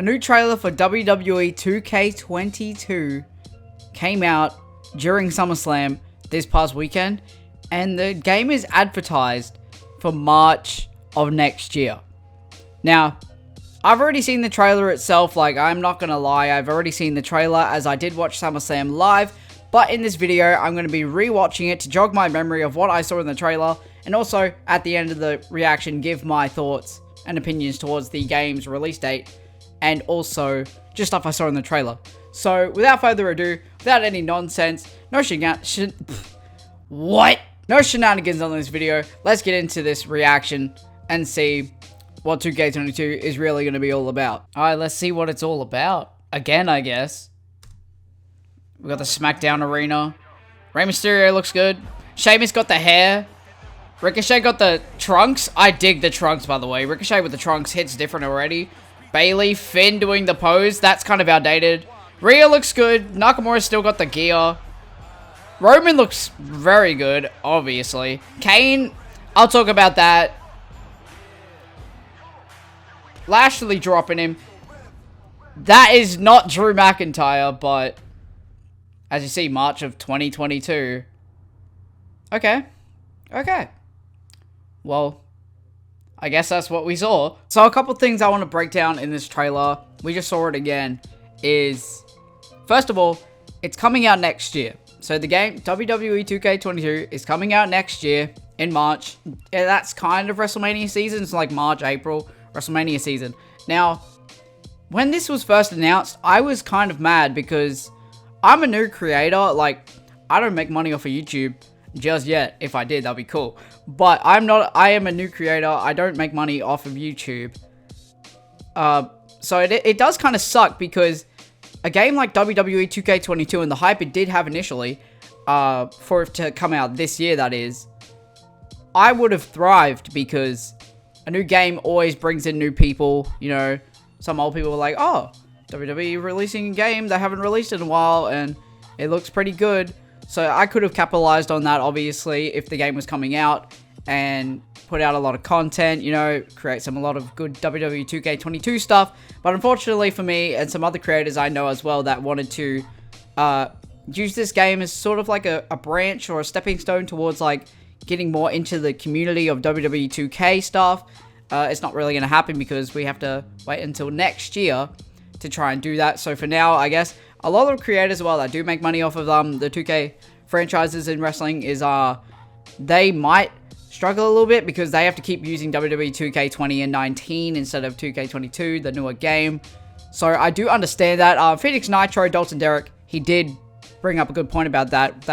A new trailer for WWE 2K22 came out during SummerSlam this past weekend, and the game is advertised for March of next year. Now, I've already seen the trailer itself, like, I'm not gonna lie, I've already seen the trailer as I did watch SummerSlam live, but in this video, I'm gonna be rewatching it to jog my memory of what I saw in the trailer, and also, at the end of the reaction, give my thoughts and opinions towards the game's release date, and also, just stuff I saw in the trailer. So, without further ado, without any nonsense, no shenanigans on this video, let's get into this reaction and see what 2K22 is really going to be all about. Alright, let's see what it's all about. Again, I guess. We got the SmackDown arena. Rey Mysterio looks good. Sheamus got the hair. Ricochet got the trunks. I dig the trunks, by the way. Ricochet with the trunks hits different already. Bayley, Finn doing the pose. That's kind of outdated. Rhea looks good. Nakamura still got the gear. Roman looks very good, obviously. Kane, I'll talk about that. Lashley dropping him. That is not Drew McIntyre, but as you see, March of 2022. Okay. Well, I guess that's what we saw. So a couple things I want to break down in this trailer, we just saw it again, is, first of all, it's coming out next year. So the game, WWE 2K22, is coming out next year in March. Yeah, that's kind of WrestleMania season. It's like March, April, WrestleMania season. Now, when this was first announced, I was kind of mad because I'm a new creator. Like, I don't make money off of YouTube just yet. If I did, that'd be cool. But I am a new creator. I don't make money off of YouTube. So it does kind of suck because a game like WWE 2K22 and the hype it did have initially, for it to come out this year, that is, I would have thrived because a new game always brings in new people. You know, some old people were like, oh, WWE releasing a game they haven't released in a while and it looks pretty good. So I could have capitalized on that, obviously, if the game was coming out and put out a lot of content, you know, create a lot of good WWE 2K22 stuff. But unfortunately for me and some other creators I know as well that wanted to use this game as sort of like a branch or a stepping stone towards like getting more into the community of WWE 2K stuff, it's not really going to happen because we have to wait until next year to try and do that. So for now, I guess a lot of creators, well, that do make money off of the 2K franchises in wrestling is they might struggle a little bit because they have to keep using WWE 2K20 and 19 instead of 2K22, the newer game. So I do understand that. Phoenix Nitro, Dalton Derek, he did bring up a good point about that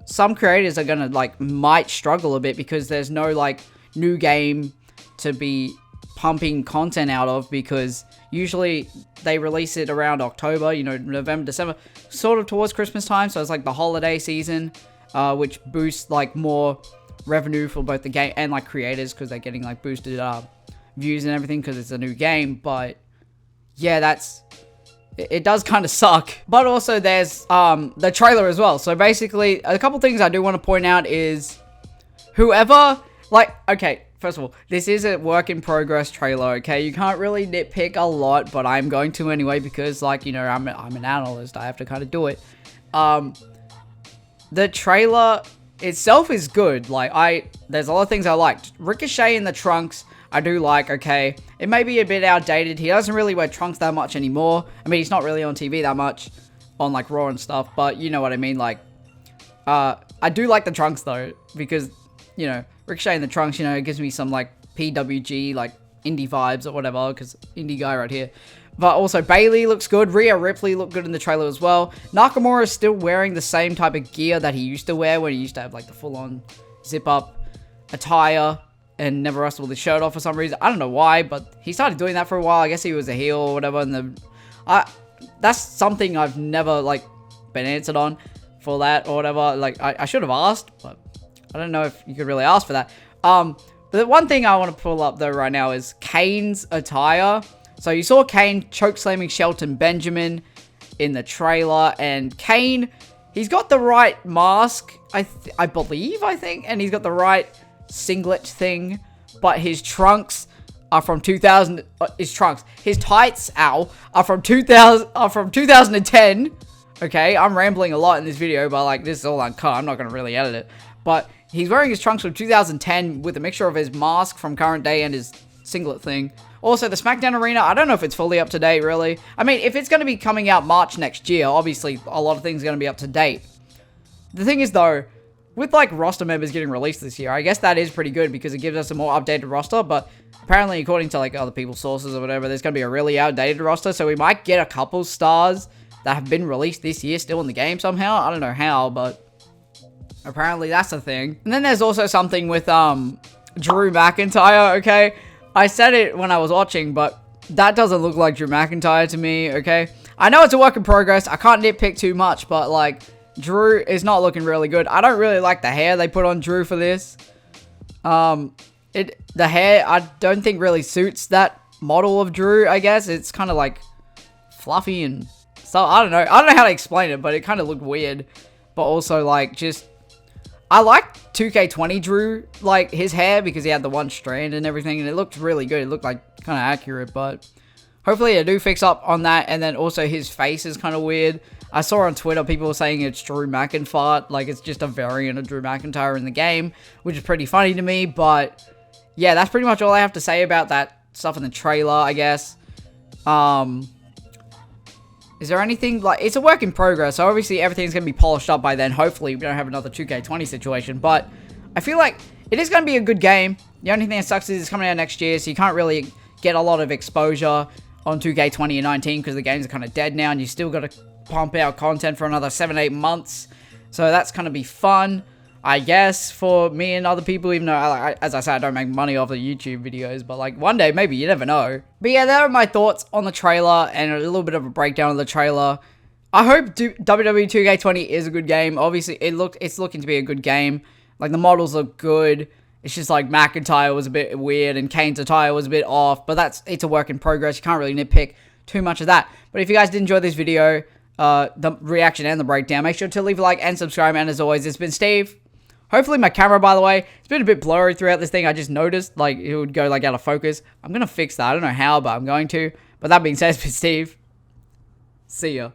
some creators are gonna might struggle a bit because there's no new game to be pumping content out of, because usually they release it around October, you know, November, December, sort of towards Christmas time. So it's like the holiday season, which boosts more revenue for both the game and creators because they're getting boosted views and everything because it's a new game. But yeah, it does kind of suck. But also there's the trailer as well. So basically a couple things I do want to point out is whoever okay, first of all, this is a work in progress trailer, okay? You can't really nitpick a lot, but I'm going to anyway because you know, I'm an analyst. I have to kind of do it. The trailer itself is good. There's a lot of things I liked. Ricochet in the trunks, I do like, okay. It may be a bit outdated. He doesn't really wear trunks that much anymore. I mean, he's not really on TV that much on Raw and stuff, but you know what I mean. I do like the trunks though, because, you know, Ricochet in the trunks, you know, it gives me some PWG, indie vibes or whatever, because indie guy right here. But also Bayley looks good. Rhea Ripley looked good in the trailer as well. Nakamura is still wearing the same type of gear that he used to wear when he used to have the full-on zip-up attire and never wrestled with his shirt off for some reason. I don't know why, but he started doing that for a while. I guess he was a heel or whatever. And that's something I've never been answered on for that or whatever. I should have asked, but I don't know if you could really ask for that. But the one thing I want to pull up though right now is Kane's attire. So you saw Kane chokeslamming Shelton Benjamin in the trailer, and Kane, he's got the right mask, I think, and he's got the right singlet thing, but his trunks are from 2000. His trunks, his tights, ow, are from 2010. Okay, I'm rambling a lot in this video, but like this is all uncut. I'm not gonna really edit it. But he's wearing his trunks from 2010 with a mixture of his mask from current day and his singlet thing. Also, the SmackDown Arena, I don't know if it's fully up to date, really. I mean, if it's going to be coming out March next year, obviously a lot of things are going to be up to date. The thing is, though, with, like, roster members getting released this year, I guess that is pretty good because it gives us a more updated roster, but apparently, according to, like, other people's sources or whatever, there's going to be a really outdated roster, so we might get a couple stars that have been released this year still in the game somehow. I don't know how, but apparently that's a thing. And then there's also something with, Drew McIntyre, okay? I said it when I was watching, but that doesn't look like Drew McIntyre to me, okay? I know it's a work in progress. I can't nitpick too much, but, like, Drew is not looking really good. I don't really like the hair they put on Drew for this. The hair, I don't think really suits that model of Drew, I guess. It's kind of, like, fluffy and stuff. I don't know. I don't know how to explain it, but it kind of looked weird. But also, like, just... I like 2K20 Drew, like, his hair, because he had the one strand and everything, and it looked really good. It looked, like, kind of accurate, but hopefully they do fix up on that, and then also his face is kind of weird. I saw on Twitter people were saying it's Drew McIntyre, like, it's just a variant of Drew McIntyre in the game, which is pretty funny to me, but yeah, that's pretty much all I have to say about that stuff in the trailer, I guess. Is there anything, like, it's a work in progress, so obviously everything's going to be polished up by then. Hopefully we don't have another 2K20 situation, but I feel like it is going to be a good game. The only thing that sucks is it's coming out next year, so you can't really get a lot of exposure on 2K20 and 19 because the games are kind of dead now, and you still got to pump out content for another 7-8 months. So that's going to be fun, I guess, for me and other people, even though, as I said, I don't make money off the YouTube videos, but, like, one day, maybe, you never know. But yeah, there are my thoughts on the trailer, and a little bit of a breakdown of the trailer. I hope WWE 2K20 is a good game. Obviously, it's looking to be a good game. Like, the models look good. It's just, like, McIntyre was a bit weird, and Kane's attire was a bit off, but it's a work in progress. You can't really nitpick too much of that. But if you guys did enjoy this video, the reaction and the breakdown, make sure to leave a like and subscribe, and as always, it's been Steve. Hopefully my camera, by the way, it's been a bit blurry throughout this thing. I just noticed, like, it would go, like, out of focus. I'm going to fix that. I don't know how, but I'm going to. But that being said, it's been Steve. See ya.